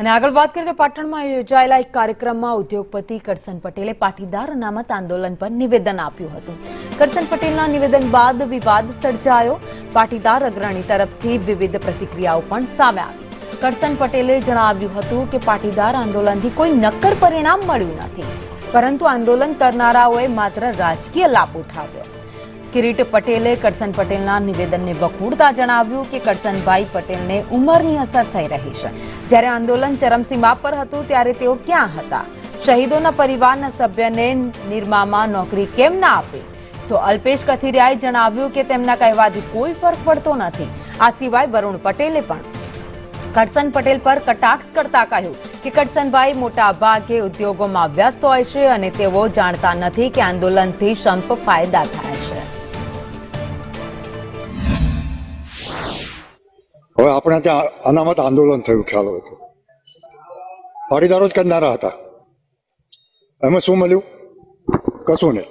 અને આગળ વાત કરીએ તો પાટણમાં યોજાયેલા એક કાર્યક્રમમાં ઉદ્યોગપતિ કરસન પટેલે પાટીદાર અનામત આંદોલન પર નિવેદન આપ્યું હતું। કરસન પટેલના નિવેદન બાદ વિવાદ સર્જાયો। પાટીદાર અગ્રણી તરફથી વિવિધ પ્રતિક્રિયાઓ પણ સામે આવી। કરસન પટેલે જણાવ્યું હતું કે પાટીદાર આંદોલનથી કોઈ નક્કર પરિણામ મળ્યું નથી, પરંતુ આંદોલન કરનારાઓએ માત્ર રાજકીય લાભ ઉઠાવ્યો। કિરીટ પટેલે કરસન પટેલના નિવેદનને વખોડતા જણાવ્યું કે કરસનભાઈ પટેલને ઉંમરની અસર થઈ રહી છે। જ્યારે આંદોલન ચરમસીમા પર હતું ત્યારે તેઓ ક્યાં હતા? શહીદોના પરિવારના સભ્યને નિરમામાં નોકરી કેમ ના આપી? તો અલ્પેશ કથિરિયાએ જણાવ્યું કે તેમના કહેવાથી કોઈ ફરક પડતો નથી। આ સિવાય વરુણ પટેલે પણ કરસન પટેલ પર કટાક્ષ કરતા કહ્યું કે કરસનભાઈ મોટા ભાગે ઉદ્યોગોમાં વ્યસ્ત હોય છે અને તેઓ જાણતા નથી કે આંદોલનથી સંપ ફાયદા થાય છે। હવે આપણે ત્યાં અનામત આંદોલન થયું, ખ્યાલ હોય તો પાટીદારો જ કરનારા હતા। એમાં શું મળ્યું? કશું નહીં।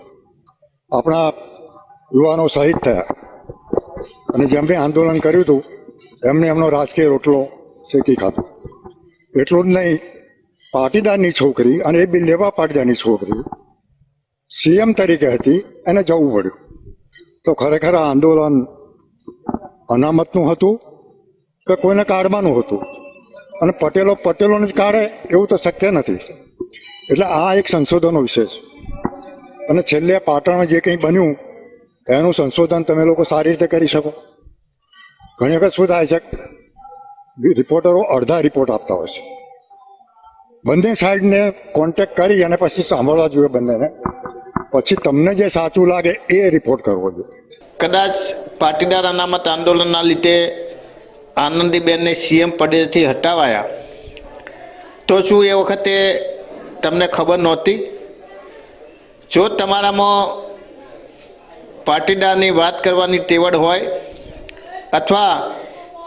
આપણા યુવાનો શહીદ થયા અને જેમને આંદોલન કર્યું હતું એમને એમનો રાજકીય રોટલો શેકી ખાધો। એટલું જ નહીં, પાટીદારની છોકરી અને એ બી લેવા પાટીદારની છોકરી સીએમ તરીકે હતી, એને જવું પડ્યું। તો ખરેખર આ આંદોલન અનામતનું હતું કે કોઈને કાઢવાનું હતું? અને પટેલોને જ કાઢે એવું તો શક્ય નથી। એટલે આ એક સંશોધનનો વિષય છે અને છેલ્લે પાટણમાં જે કંઈ બન્યું એનું સંશોધન તમે લોકો સારી રીતે કરી શકો। ઘણી વખત શું થાય છે, રિપોર્ટરો અડધા રિપોર્ટ આપતા હોય છે। બંને સાઈડને કોન્ટેક્ટ કરી અને પછી સાંભળવા જોઈએ બંનેને, પછી તમને જે સાચું લાગે એ રિપોર્ટ કરવો જોઈએ। કદાચ પાટીદાર અનામત આંદોલનના લીધે આનંદીબેનને સીએમ પદેથી હટાવાયા, તો શું એ વખતે તમને ખબર નહોતી? જો તમારામાં પાટીદારની વાત કરવાની ટેવડ હોય અથવા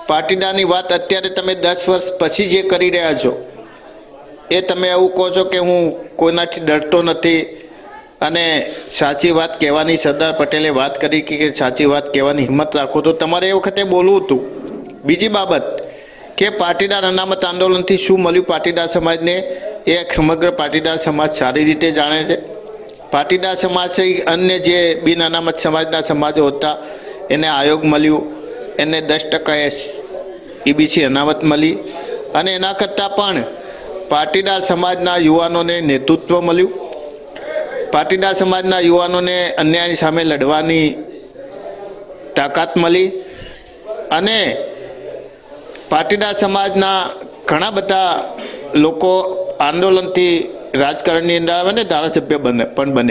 પાટીદારની વાત અત્યારે તમે 10 વર્ષ પછી જે કરી રહ્યા છો એ તમે એવું કહો છો કે હું કોઈનાથી ડરતો નથી અને સાચી વાત કહેવાની સરદાર પટેલે વાત કરી કે સાચી વાત કહેવાની હિંમત રાખો, તો તમારે એ વખતે બોલવું હતું। બીજી બાબત કે પાટીદાર અનામત આંદોલનથી શું મળ્યું પાટીદાર સમાજને, એ સમગ્ર પાટીદાર સમાજ સારી રીતે જાણે છે। પાટીદાર સમાજ છે અન્ય જે બિન અનામત સમાજના સમાજો હતા એને આયોગ મળ્યું, એને 10% ઈબીસી અનામત મળી અને એના કરતાં પણ પાટીદાર સમાજના યુવાનોને નેતૃત્વ મળ્યું। પાટીદાર સમાજના યુવાનોને અન્યાય સામે લડવાની તાકાત મળી અને પાટીદાર સમાજના ઘણા બધા લોકો આંદોલનથી રાજકારણની અંદર આવે ને ધારાસભ્ય પણ બને।